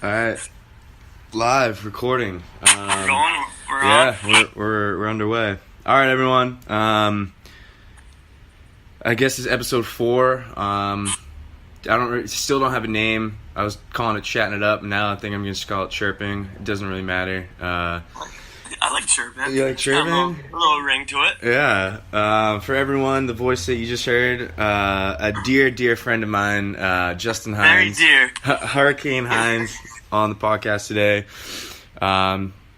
All right, live recording. We're going. We're Yeah, on. we're underway. All right, everyone. I guess it's episode 4. Still don't have a name. I was calling it chatting it up. Now I think I'm gonna just call it chirping. It doesn't really matter. I like chirping. You like chirping? A little ring to it. Yeah. For everyone, the voice that you just heard, a dear friend of mine, Justin Hines. Very dear. Hurricane Hines on the podcast today.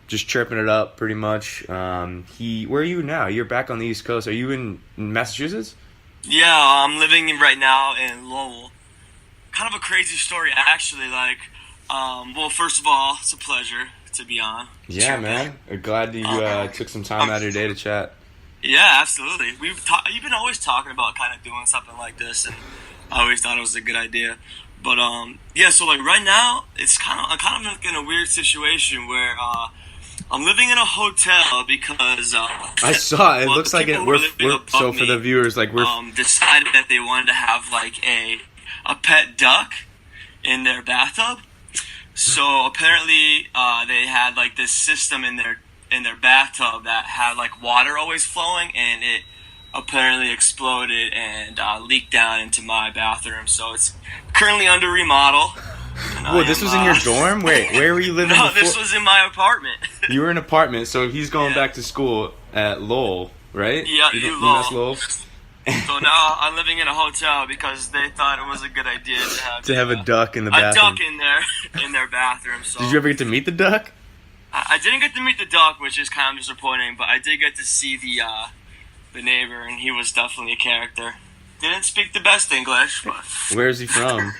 Just chirping it up pretty much. Where are you now? You're back on the East Coast. Are you in Massachusetts? Yeah, I'm living right now in Lowell. Kind of a crazy story, actually. Well, first of all, it's a pleasure to be on. Yeah, man. Glad that you took some time out of your day to chat. Yeah, absolutely. You've been always talking about kind of doing something like this, and I always thought it was a good idea. But yeah. So right now, I'm kind of in a weird situation where I'm living in a hotel because I saw it. It looks like it. So for the viewers, we're decided that they wanted to have a pet duck in their bathtub. So apparently they had this system in their bathtub that had water always flowing, and it apparently exploded and leaked down into my bathroom. So it's currently under remodel. Whoa, this was in your dorm? Wait, where were you living No, before? this was in my apartment. You were in an apartment, so he's going back to school at Lowell, right? Yeah, Lowell. So now I'm living in a hotel because they thought it was a good idea to have a duck in the bathroom. A duck in their bathroom. So did you ever get to meet the duck? I didn't get to meet the duck, which is kind of disappointing, but I did get to see the neighbor, and he was definitely a character. Didn't speak the best English, but where is he from?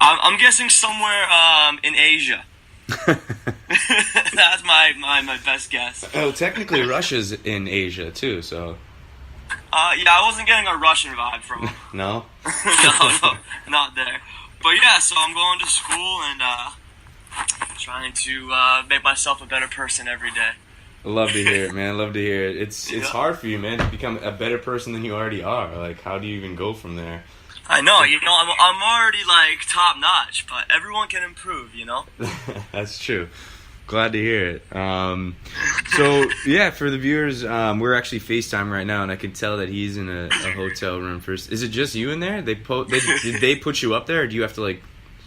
I'm guessing somewhere in Asia. That's my best guess. Oh, technically Russia's in Asia too, so. Yeah, I wasn't getting a Russian vibe from him. No? No, not there. But yeah, so I'm going to school and trying to make myself a better person every day. Love to hear it, man. Love to hear it. It's hard for you, man, to become a better person than you already are. How do you even go from there? I know, I'm already top notch, but everyone can improve, That's true. Glad to hear it. So yeah, for the viewers, we're actually FaceTime right now, and I can tell that he's in a hotel room. First, is it just you in there? Did they put you up there, or do you have to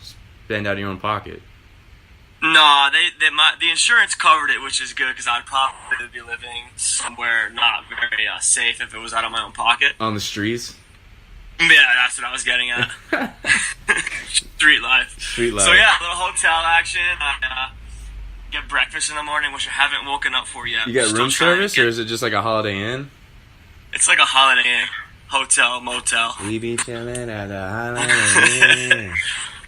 spend out of your own pocket? No, the insurance covered it, which is good because I'd probably be living somewhere not very safe if it was out of my own pocket. On the streets. Yeah, that's what I was getting at. Street life. Street life. So yeah, a little hotel action. I get breakfast in the morning, which I haven't woken up for yet. You got room service, or is it just like a Holiday Inn? It's like a Holiday Inn, hotel, motel. We be chilling at the Holiday Inn.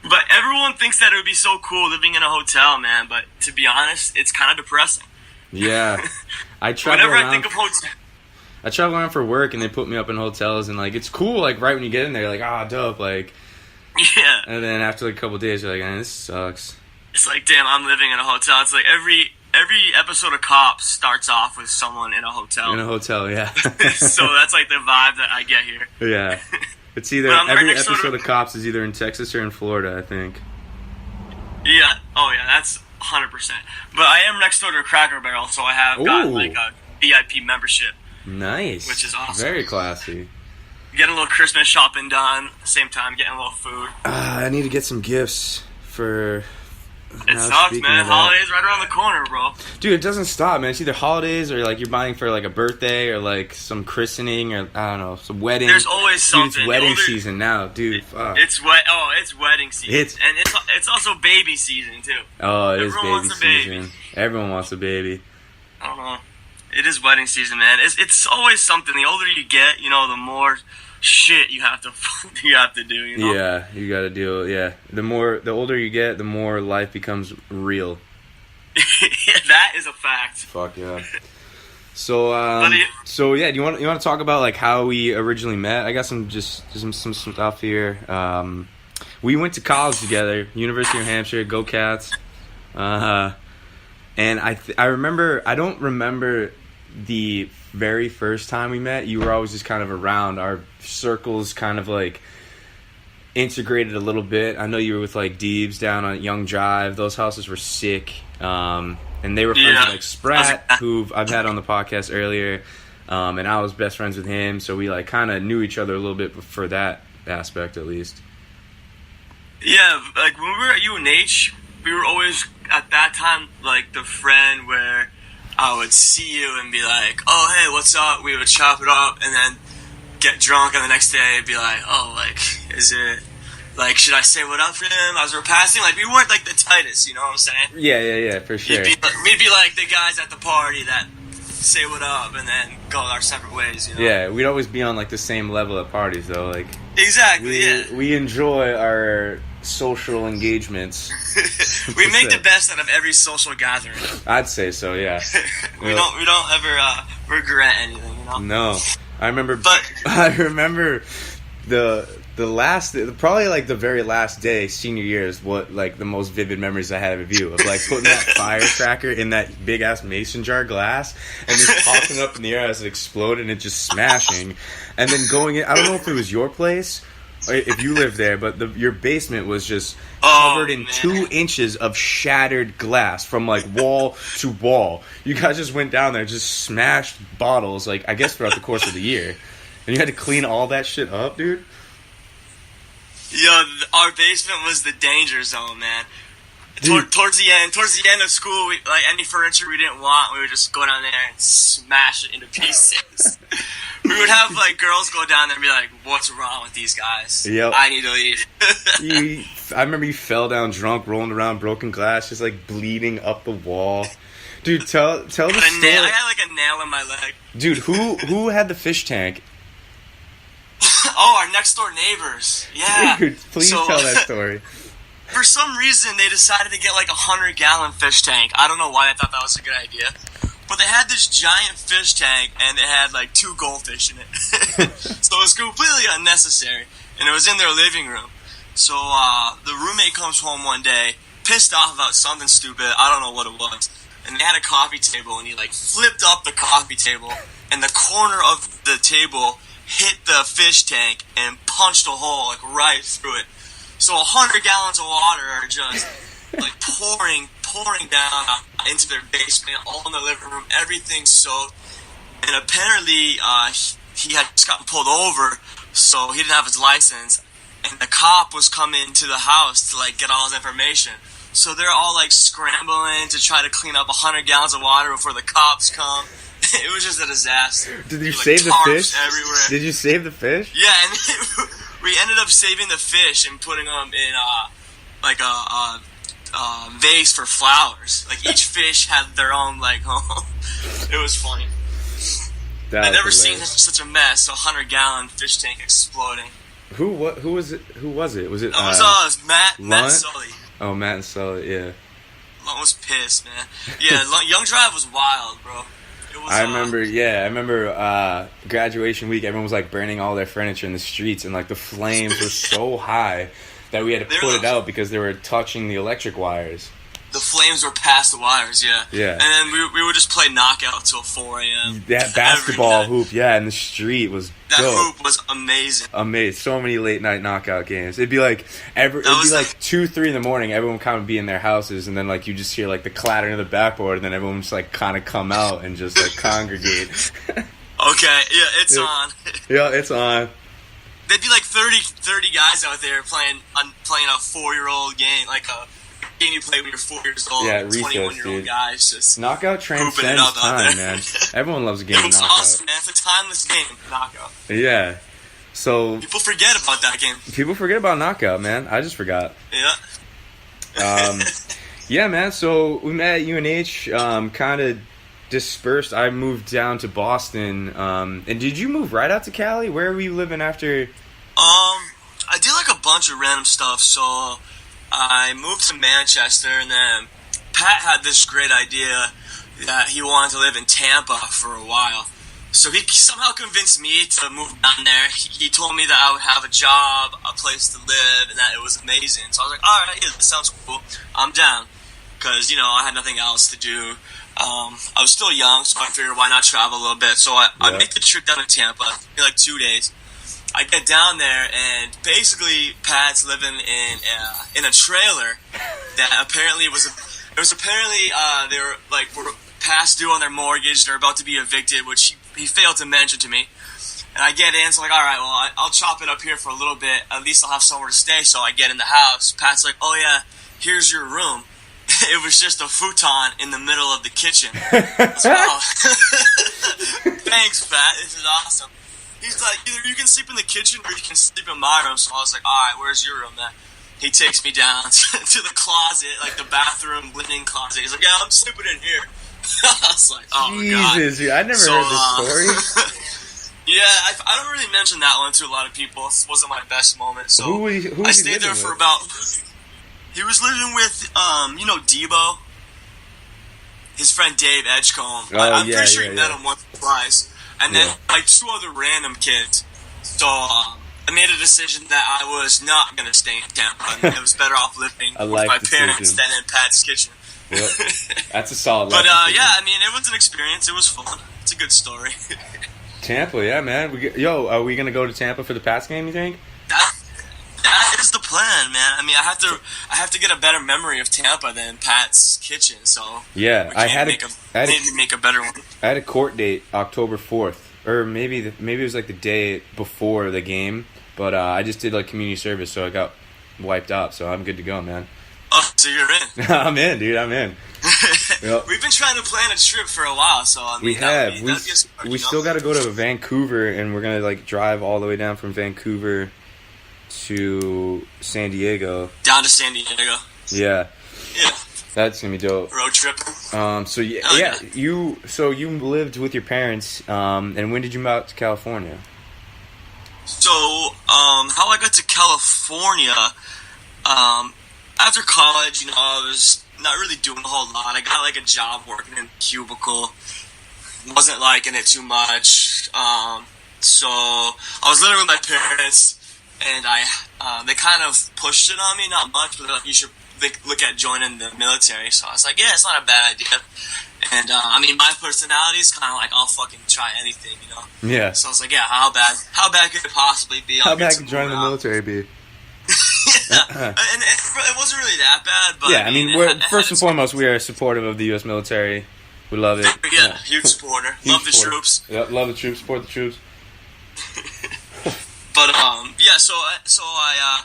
But everyone thinks that it would be so cool living in a hotel, man. But to be honest, it's kind of depressing. Yeah, I travel Whenever around. I think of hotel. I travel around for work, and they put me up in hotels, and it's cool. Right when you get in there, you're dope. Yeah. And then after a couple days, you're this sucks. It's damn, I'm living in a hotel. It's every episode of Cops starts off with someone in a hotel. In a hotel, yeah. So that's the vibe that I get here. Yeah. It's either every episode of Cops is either in Texas or in Florida, I think. Yeah. Oh yeah, that's 100%. But I am next door to a Cracker Barrel, so I have got a VIP membership. Nice. Which is awesome. Very classy. Getting a little Christmas shopping done. At the same time, getting a little food. I need to get some gifts for. It sucks, man. Holidays right around the corner, bro. Dude, it doesn't stop, man. It's either holidays or you're buying for a birthday or some christening or I don't know, some wedding. There's always something. Dude, it's wedding season now, dude. Fuck. It's wedding season. And it's also baby season too. Oh, it is baby wants season. Baby. Everyone wants a baby. I don't know. It is wedding season, man. It's always something. The older you get, the more shit you have to do. Yeah, you got to deal. Yeah, the older you get, the more life becomes real. That is a fact. Fuck yeah. So yeah, do you want to talk about how we originally met? I got some stuff here. We went to college together, University of New Hampshire. Go Cats. And I remember. I don't remember the very first time we met. You were always just kind of around. Our circles kind of integrated a little bit. I know you were with like Deebs down on Young Drive. Those houses were sick. And they were friends with like Sprat, who I've had on the podcast earlier. And I was best friends with him, so we like kind of knew each other a little bit for that aspect at least. Yeah, like when we were at UNH, we were always at that time like the friend where I would see you and be like, "Oh, hey, what's up?" We would chop it up and then get drunk, and the next day be like, "Oh, like, is it like should I say what up for him as we're passing?" Like we weren't like the tightest, you know what I'm saying? Yeah, for sure. We'd be like the guys at the party that say what up and then go our separate ways, you know? Yeah, we'd always be on like the same level at parties though. Like exactly, we enjoy our social engagements. We make the best out of every social gathering. I'd say so, yeah. we don't ever regret anything, you know? No. I remember the last, probably like the very last day, senior year, is what like the most vivid memories I have of you, of like putting that firecracker in that big ass mason jar glass and just popping up in the air as it exploded and it just smashing, and then going in. I don't know if it was your place or if you lived there, but your basement was just covered in 2 inches of shattered glass from like wall to wall. You guys just went down there, just smashed bottles, like I guess throughout the course of the year, and you had to clean all that shit up, dude. Yo, our basement was the danger zone, man. Towards the end of school, like any furniture we didn't want, we would just go down there and smash it into pieces. We would have like girls go down there and be like, "What's wrong with these guys? Yep. I need to leave." I remember you fell down drunk, rolling around, broken glass, just like bleeding up the wall. Dude, tell the story. I had like a nail in my leg. Dude, who had the fish tank? Oh, our next door neighbors. Yeah. Dude, please tell that story. For some reason, they decided to get like 100-gallon fish tank. I don't know why they thought that was a good idea. But they had this giant fish tank, and it had like 2 goldfish in it. So it was completely unnecessary. And it was in their living room. So the roommate comes home one day, pissed off about something stupid. I don't know what it was. And they had a coffee table, and he like flipped up the coffee table, and the corner of the table hit the fish tank and punched a hole like right through it. So 100 gallons of water are just like pouring down into their basement, all in the living room, everything soaked. And apparently he had just gotten pulled over, so he didn't have his license. And the cop was coming to the house to like get all his information. So they're all like scrambling to try to clean up 100 gallons of water before the cops come. It was just a disaster. Did you save the fish? Everywhere. Did you save the fish? Yeah, and we ended up saving the fish and putting them in like a vase for flowers. Like each fish had their own like home. It was funny. I've never seen such a mess. A 100-gallon fish tank exploding. Who was it? Was it? It was Matt and Sully. Oh, Matt and Sully. Yeah. I was pissed, man. Yeah, Young Drive was wild, bro. I remember graduation week, everyone was like burning all their furniture in the streets, and like the flames were so high that we had to put it out because they were touching the electric wires. The flames were past the wires, yeah. Yeah. And then we would just play knockout till 4 a.m. That basketball hoop, yeah, in the street was That dope. hoop was amazing. Amazing. So many late night knockout games. It'd be like 2, 3 in the morning, everyone kind of be in their houses, and then like you just hear like the clattering of the backboard, and then everyone just like kind of come out and just like congregate. Okay, yeah, it's on. Yeah, it's on. There'd be like 30 guys out there playing a 4-year-old game, like a game you play when you're 4 years old. Yeah, 21-year-old guys just knockout transcends time, man. Everyone loves a game of knockout. It's awesome, man. It's a timeless game, knockout. Yeah. So people forget about that game. People forget about knockout, man. I just forgot. Yeah. Yeah, man. So we met at UNH. Kind of dispersed. I moved down to Boston. And did you move right out to Cali? Where were you living after? I did like a bunch of random stuff. So I moved to Manchester, and then Pat had this great idea that he wanted to live in Tampa for a while. So he somehow convinced me to move down there. He told me that I would have a job, a place to live, and that it was amazing. So I was like, all right, yeah, this sounds cool. I'm down. Because, I had nothing else to do. I was still young, so I figured why not travel a little bit. So I made the trip down to Tampa in like 2 days. I get down there, and basically Pat's living in a trailer that apparently they were past due on their mortgage. They're about to be evicted, which he failed to mention to me. And I get in, so I'm like, all right, well, I'll chop it up here for a little bit. At least I'll have somewhere to stay. So I get in the house. Pat's like, oh yeah, here's your room. It was just a futon in the middle of the kitchen. I was like, oh. Thanks, Pat. This is awesome. He's like, either you can sleep in the kitchen or you can sleep in my room. So I was like, all right, where's your room, man? He takes me down to the closet, like the bathroom linen closet. He's like, yeah, I'm sleeping in here. I was like, oh, my God. Jesus, dude, I never heard this story. Yeah, I don't really mention that one to a lot of people. It wasn't my best moment. So who I stayed there for about... He was living with, Debo. His friend Dave Edgecombe. I'm pretty sure he met him once or twice. And then, two other random kids. So, I made a decision that I was not going to stay in Tampa. And it was better off living with my parents than in Pat's kitchen. Yep. That's a solid But, it was an experience. It was fun. It's a good story. Tampa, yeah, man. Are we going to go to Tampa for the Pats game, you think? That is the plan, man. I mean, I have to get a better memory of Tampa than Pat's kitchen, so yeah, I had to make a better one. I had a court date October 4th, or maybe it was like the day before the game, but I just did like community service, so I got wiped out, so I'm good to go, man. Oh, so you're in? I'm in, dude. I'm in. Yep. We've been trying to plan a trip for a while, so I mean, we still got to go to Vancouver, and we're gonna like drive all the way down from Vancouver to San Diego. Down to San Diego. Yeah. Yeah. That's gonna be dope. Road trip. You lived with your parents, and when did you move out to California? So, how I got to California, after college, I was not really doing a whole lot. I got like a job working in a cubicle. Wasn't liking it too much. So I was living with my parents. And they kind of pushed it on me, not much, but like, you should look at joining the military. So I was like, yeah, it's not a bad idea. And my personality is kind of like, I'll fucking try anything, Yeah. So I was like, yeah, how bad could it possibly be? How bad could joining the military be? Yeah, and it wasn't really that bad. But yeah, first and foremost, we are supportive of the U.S. military. We love it. Yeah, huge supporter. Love the troops. Yep, love the troops. Support the troops. But so I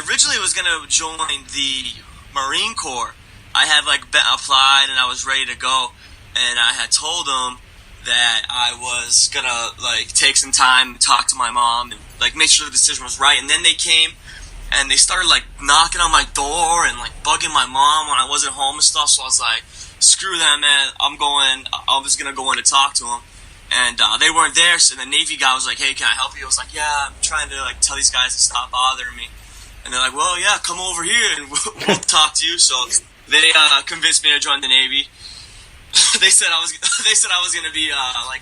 originally was gonna join the Marine Corps. I had applied and I was ready to go, and I had told them that I was gonna take some time and talk to my mom and make sure the decision was right. And then they came and they started knocking on my door and bugging my mom when I wasn't home and stuff. So I was like, screw that, man. I'm just gonna go in to talk to them. And they weren't there, so the Navy guy was like, hey, can I help you? I was like, yeah, I'm trying to tell these guys to stop bothering me. And they're like, well, yeah, come over here and we'll talk to you. So they convinced me to join the Navy. They said I was gonna be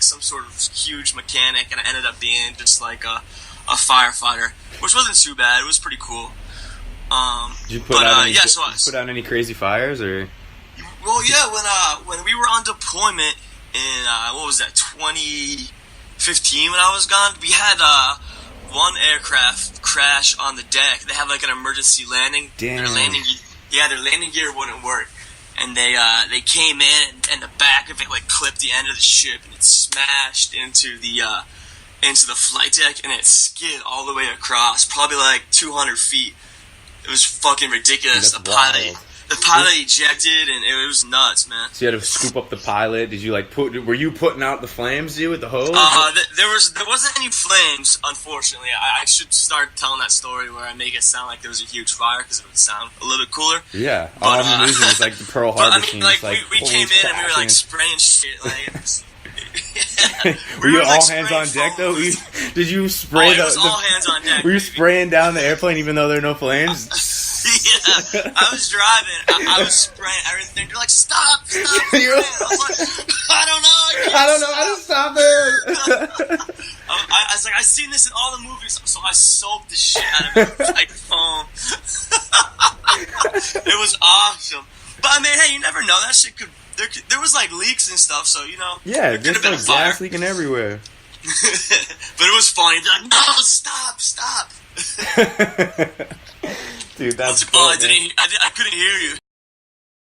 some sort of huge mechanic, and I ended up being just a firefighter, which wasn't too bad. It was pretty cool. Did you put out any crazy fires, or? Well, yeah, when we were on deployment in 2015 when I was gone, we had one aircraft crash on the deck. They have an emergency landing. Damn. Their landing gear wouldn't work, and they came in and the back of it clipped the end of the ship, and it smashed into the flight deck, and it skid all the way across, probably 200 feet. It was fucking ridiculous. The pilot ejected, and it was nuts, man. So you had to scoop up the pilot. Did you were you putting out the flames, dude, with the hose? There wasn't any flames, unfortunately. I should start telling that story where I make it sound like there was a huge fire, because it would sound a little bit cooler. Yeah, all I'm losing is the Pearl Harbor scene. We came in and we were spraying shit. Were you all hands on deck though? Did you spray? It was all hands on deck. Were you spraying down the airplane even though there are no flames? Yeah, I was driving. I was spraying everything. They're like, stop spraying. I was like, I don't know how to stop it. I was like, I've seen this in all the movies, so I soaked the shit out of it like foam. It was awesome. But hey, you never know. That shit could. There was leaks and stuff, so Yeah, there could have been a gas leaking everywhere. But it was funny. They're like, no, stop. Dude, that's I cool, man. couldn't hear you.